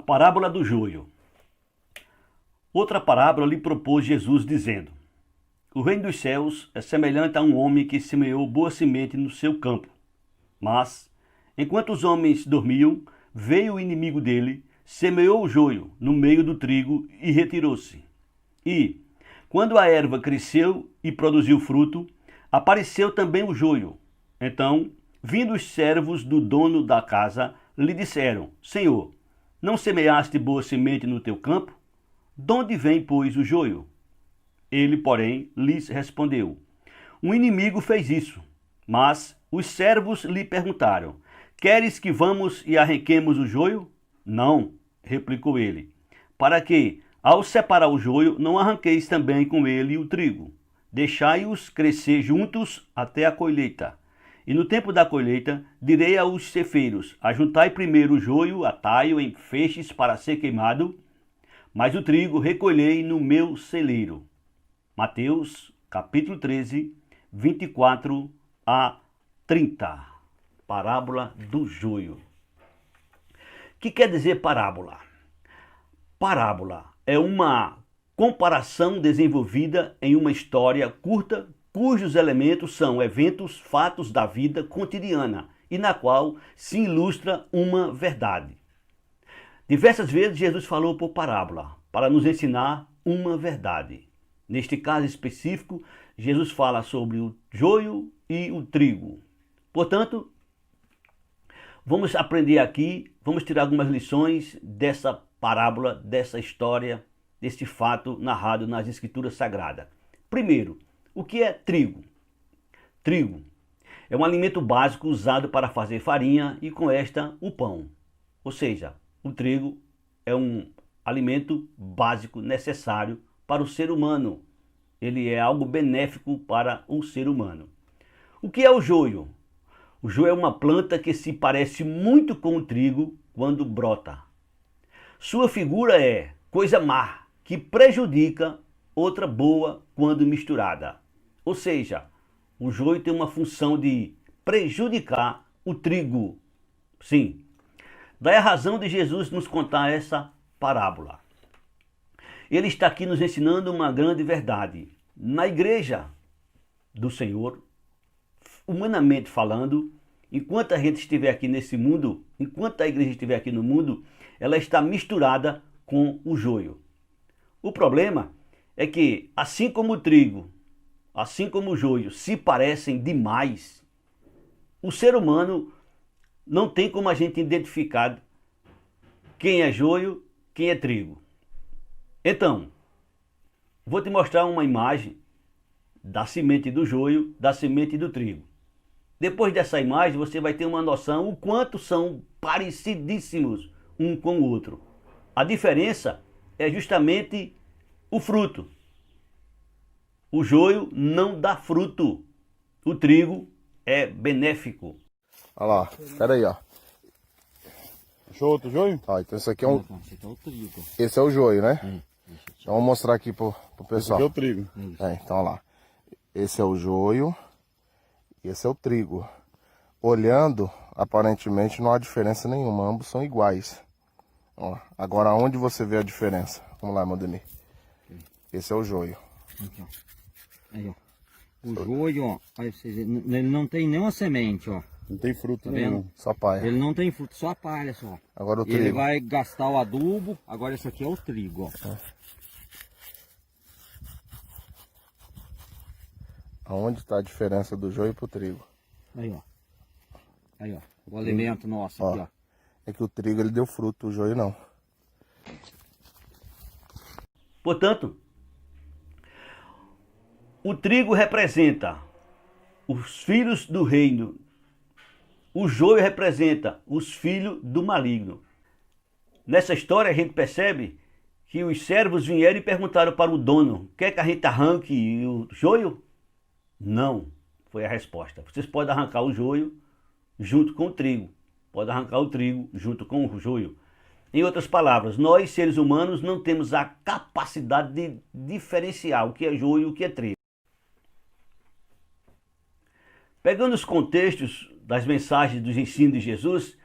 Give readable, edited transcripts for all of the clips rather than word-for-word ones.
parábola do joio. Outra parábola lhe propôs Jesus, dizendo: O reino dos céus é semelhante a um homem que semeou boa semente no seu campo. Mas, enquanto os homens dormiam, veio o inimigo dele, semeou o joio no meio do trigo e retirou-se. E, quando a erva cresceu e produziu fruto, apareceu também o joio. Então, vindo os servos do dono da casa, lhe disseram: Senhor, não semeaste boa semente no teu campo? De onde vem, pois, o joio? Ele, porém, lhes respondeu: Um inimigo fez isso. Mas os servos lhe perguntaram: Queres que vamos e arranquemos o joio? Não, replicou ele, para que, ao separar o joio, não arranqueis também com ele o trigo. Deixai-os crescer juntos até a colheita. E no tempo da colheita, direi aos ceifeiros: Ajuntai primeiro o joio, atai-o em feixes para ser queimado, mas o trigo recolhei no meu celeiro. Mateus, capítulo 13, 24 a 30. Parábola do joio. O que quer dizer parábola? Parábola é uma comparação desenvolvida em uma história curta, cujos elementos são eventos, fatos da vida cotidiana e na qual se ilustra uma verdade. Diversas vezes Jesus falou por parábola para nos ensinar uma verdade. Neste caso específico, Jesus fala sobre o joio e o trigo. Portanto, vamos aprender aqui, vamos tirar algumas lições dessa parábola, dessa história, deste fato narrado nas Escrituras Sagradas. Primeiro, o que é trigo? Trigo é um alimento básico usado para fazer farinha e com esta o pão. Ou seja, o trigo é um alimento básico necessário para o ser humano. Ele é algo benéfico para o ser humano. O que é o joio? O joio é uma planta que se parece muito com o trigo quando brota. Sua figura é coisa má, que prejudica outra boa quando misturada. Ou seja, o joio tem uma função de prejudicar o trigo. Sim, daí a razão de Jesus nos contar essa parábola. Ele está aqui nos ensinando uma grande verdade. Na igreja do Senhor, humanamente falando, enquanto a gente estiver aqui nesse mundo, enquanto a igreja estiver aqui no mundo, ela está misturada com o joio. O problema é que, assim como o trigo, assim como o joio se parecem demais, o ser humano não tem como a gente identificar quem é joio, quem é trigo. Então, vou te mostrar uma imagem da semente do joio, da semente do trigo. Depois dessa imagem, você vai ter uma noção o quanto são parecidíssimos um com o outro. A diferença é justamente o fruto. O joio não dá fruto. O trigo é benéfico. Olha lá, espera aí, ó. Achou outro joio? Ó, então esse aqui é um... Esse aqui é o trigo. Esse é o joio, né? Esse Então vou mostrar aqui pro Esse pessoal. aqui é o trigo. Então olha lá. Esse é o joio e esse é o trigo. Olhando, aparentemente não há diferença nenhuma, ambos são iguais. Ó, agora onde você vê a diferença? Vamos lá, Modemir. Esse é o joio. aqui, ó. Aí, ó. O joio, ó. Aí vocês veem, ele não tem nenhuma semente, ó. Não tem fruto Tá nenhum. vendo? Só paia. Ele não tem fruto, só a palha só. Agora o Ele trigo. vai gastar o adubo. Agora esse aqui é o trigo, ó. Aonde está a diferença do joio pro trigo? Aí, ó. Aí, ó. O alimento nosso aqui, ó. É que o trigo ele deu fruto, o joio não. Portanto, o trigo representa os filhos do reino. O joio representa os filhos do maligno. Nessa história a gente percebe que os servos vieram e perguntaram para o dono: quer que a gente arranque o joio? Não, foi a resposta. Vocês podem arrancar o joio junto com o trigo. Pode arrancar o trigo junto com o joio. Em outras palavras, nós seres humanos não temos a capacidade de diferenciar o que é joio e o que é trigo. Pegando os contextos das mensagens dos ensinos de Jesus,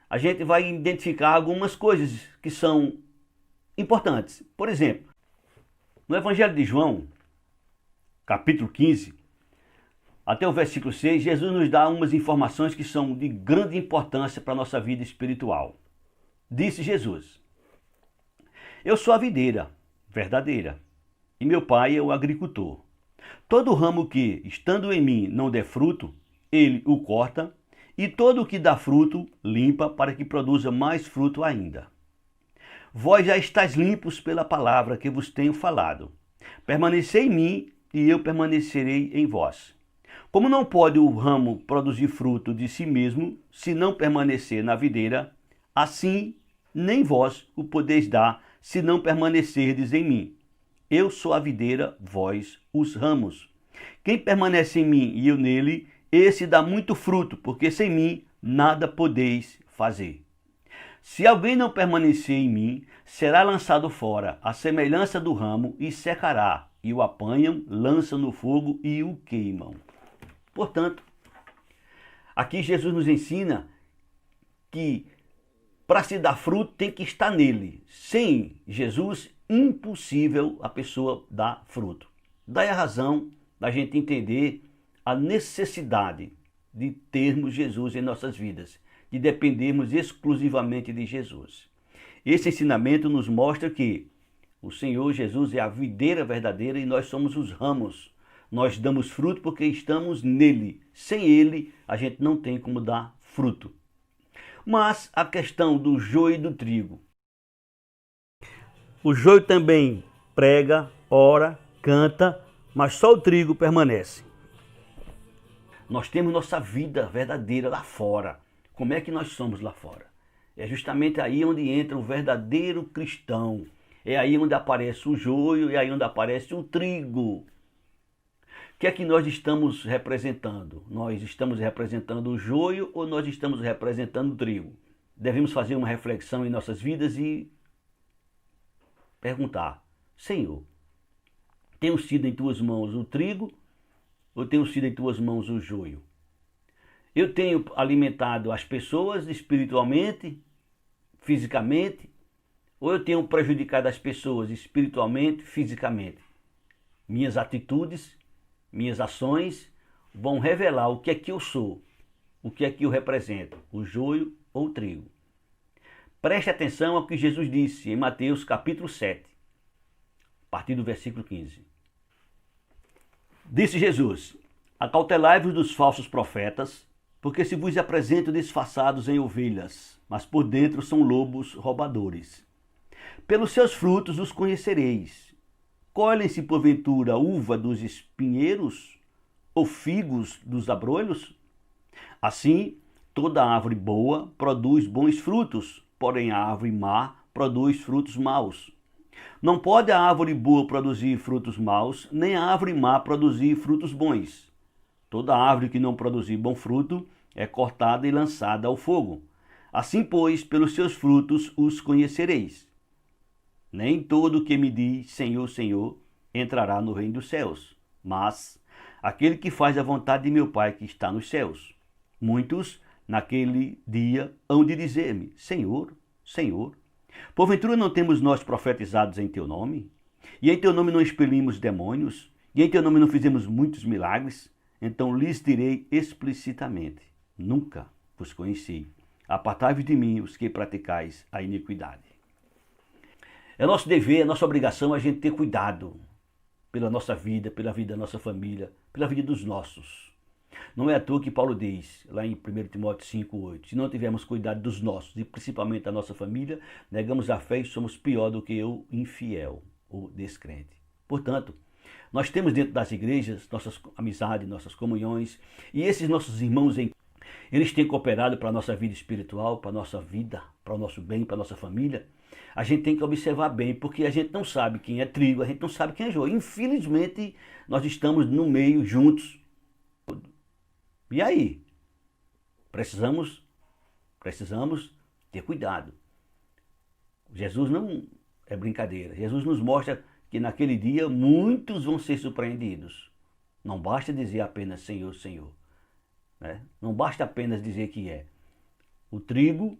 a gente vai identificar algumas coisas que são importantes. Por exemplo, no Evangelho de João, capítulo 15, até o versículo 6, Jesus nos dá umas informações que são de grande importância para a nossa vida espiritual. Disse Jesus: eu sou a videira verdadeira, e meu pai é o agricultor. Todo ramo que, estando em mim, não der fruto, ele o corta, e todo o que dá fruto, limpa, para que produza mais fruto ainda. Vós já estáis limpos pela palavra que vos tenho falado. Permanecei em mim, e eu permanecerei em vós. Como não pode o ramo produzir fruto de si mesmo, se não permanecer na videira, assim nem vós o podeis dar, se não permanecerdes em mim. Eu sou a videira, vós os ramos. Quem permanece em mim e eu nele, esse dá muito fruto, porque sem mim nada podeis fazer. Se alguém não permanecer em mim, será lançado fora, à semelhança do ramo, e secará, e o apanham, lançam no fogo e o queimam. Portanto, aqui Jesus nos ensina que para se dar fruto tem que estar nele. Sem Jesus, impossível a pessoa dar fruto. Daí a razão da gente entender a necessidade de termos Jesus em nossas vidas, de dependermos exclusivamente de Jesus. Esse ensinamento nos mostra que o Senhor Jesus é a videira verdadeira e nós somos os ramos. Nós damos fruto porque estamos nele. Sem ele, a gente não tem como dar fruto. Mas a questão do joio e do trigo. O joio também prega, ora, canta, mas só o trigo permanece. Nós temos nossa vida verdadeira lá fora. Como é que nós somos lá fora? É justamente aí onde entra o verdadeiro cristão. É aí onde aparece o joio, é aí onde aparece o trigo. O que é que nós estamos representando? Nós estamos representando o joio ou nós estamos representando o trigo? Devemos fazer uma reflexão em nossas vidas e perguntar: Senhor, tenho sido em tuas mãos o trigo ou tenho sido em tuas mãos o joio? Eu tenho alimentado as pessoas espiritualmente, fisicamente, ou eu tenho prejudicado as pessoas espiritualmente, fisicamente? Minhas atitudes, minhas ações vão revelar o que é que eu sou, o que é que eu represento, o joio ou o trigo. Preste atenção ao que Jesus disse em Mateus capítulo 7, a partir do versículo 15. Disse Jesus: acautelai-vos dos falsos profetas, porque se vos apresentam disfarçados em ovelhas, mas por dentro são lobos roubadores. Pelos seus frutos os conhecereis. Colhem-se porventura uva dos espinheiros ou figos dos abrolhos? Assim, toda árvore boa produz bons frutos, porém a árvore má produz frutos maus. Não pode a árvore boa produzir frutos maus, nem a árvore má produzir frutos bons. Toda árvore que não produzir bom fruto é cortada e lançada ao fogo. Assim, pois, pelos seus frutos os conhecereis. Nem todo que me diz Senhor, Senhor, entrará no reino dos céus, mas aquele que faz a vontade de meu Pai que está nos céus. Muitos, naquele dia, hão de dizer-me: Senhor, Senhor, porventura não temos nós profetizados em teu nome? E em teu nome não expelimos demônios? E em teu nome não fizemos muitos milagres? Então lhes direi explicitamente: nunca vos conheci. Apartai-vos de mim, os que praticais a iniquidade. É nosso dever, é nossa obrigação a gente ter cuidado pela nossa vida, pela vida da nossa família, pela vida dos nossos. Não é à toa que Paulo diz, lá em 1 Timóteo 5,8, se não tivermos cuidado dos nossos, e principalmente da nossa família, negamos a fé e somos pior do que o infiel ou descrente. Portanto, nós temos dentro das igrejas nossas amizades, nossas comunhões, e esses nossos irmãos, eles têm cooperado para a nossa vida espiritual, para a nossa vida, para o nosso bem, para a nossa família. A gente tem que observar bem, porque a gente não sabe quem é trigo, a gente não sabe quem é joio. Infelizmente, nós estamos no meio juntos. E aí? Precisamos ter cuidado. Jesus não é brincadeira. Jesus nos mostra que naquele dia muitos vão ser surpreendidos. Não basta dizer apenas Senhor, Senhor. Né? Não basta apenas dizer que é. O trigo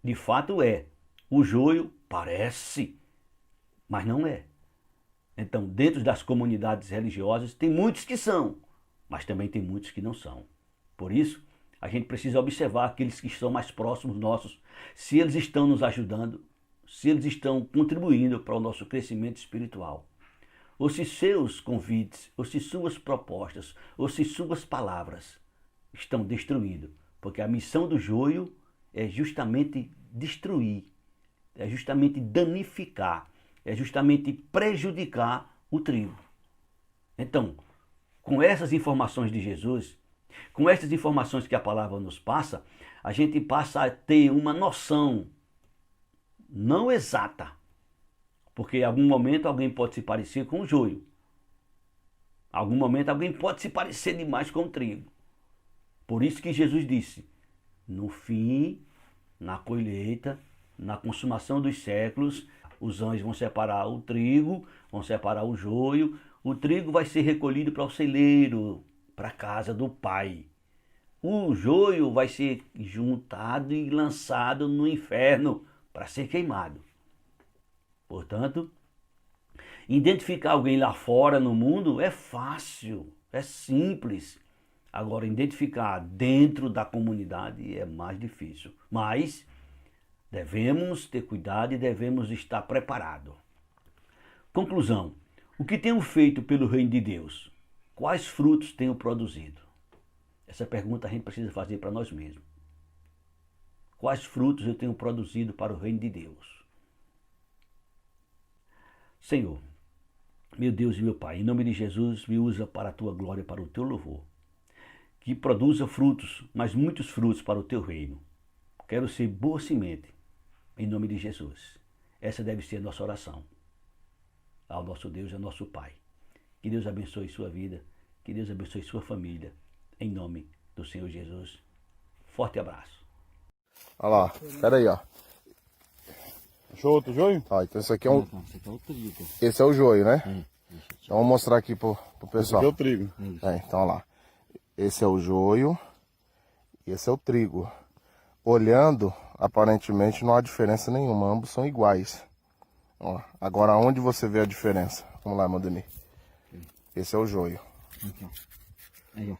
De fato é. O joio parece, mas não é. Então, dentro das comunidades religiosas, tem muitos que são, mas também tem muitos que não são. Por isso, a gente precisa observar aqueles que estão mais próximos nossos, se eles estão nos ajudando, se eles estão contribuindo para o nosso crescimento espiritual. Ou se seus convites, ou se suas propostas, ou se suas palavras estão destruindo. Porque a missão do joio é justamente destruir, é justamente danificar, é justamente prejudicar o trigo. Então, com essas informações de Jesus, com essas informações que a palavra nos passa, a gente passa a ter uma noção não exata, porque em algum momento alguém pode se parecer com o joio. Em algum momento alguém pode se parecer demais com o trigo. Por isso que Jesus disse, no fim, na colheita, na consumação dos séculos, os anjos vão separar o trigo, vão separar o joio, o trigo vai ser recolhido para o celeiro, para a casa do Pai. O joio vai ser juntado e lançado no inferno para ser queimado. Portanto, identificar alguém lá fora no mundo é fácil, é simples. Agora, identificar dentro da comunidade é mais difícil. Mas devemos ter cuidado e devemos estar preparados. Conclusão. O que tenho feito pelo reino de Deus? Quais frutos tenho produzido? Essa pergunta a gente precisa fazer para nós mesmos. Quais frutos eu tenho produzido para o reino de Deus? Senhor, meu Deus e meu Pai, em nome de Jesus, me usa para a tua glória e para o teu louvor. Que produza frutos, mas muitos frutos para o teu reino. Quero ser boa semente, em nome de Jesus. Essa deve ser a nossa oração ao nosso Deus e ao nosso Pai. Que Deus abençoe sua vida, que Deus abençoe sua família, em nome do Senhor Jesus. Forte abraço. Olha lá, espera aí, ó. Achou outro joio? Ó, então esse aqui é um... Esse aqui é o trigo. Esse é o joio, né? Então vamos mostrar aqui pro Esse pessoal. aqui é o trigo. Então olha lá. Esse é o joio e esse é o trigo. Olhando, aparentemente não há diferença nenhuma, ambos são iguais. Ó, agora onde você vê a diferença? Vamos lá, Mandani. Esse é o joio. Aqui, ó. Aí, ó.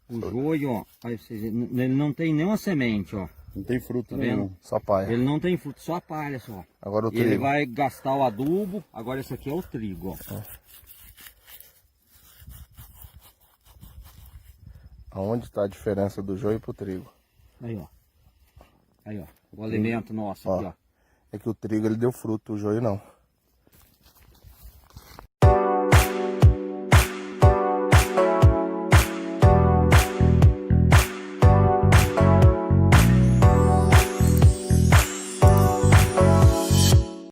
O joio, ó. Aí vocês, ele não tem nenhuma semente, ó. Não tem fruto Tá nenhum. vendo? Só palha. Ele não tem fruto, só a palha só. Agora o E ele trigo. vai gastar o adubo. Agora esse aqui é o trigo, ó. Aonde está a diferença do joio pro trigo? Aí, ó. Aí, ó. O alimento nosso Ó. aqui, ó. É que o trigo ele deu fruto, o joio não.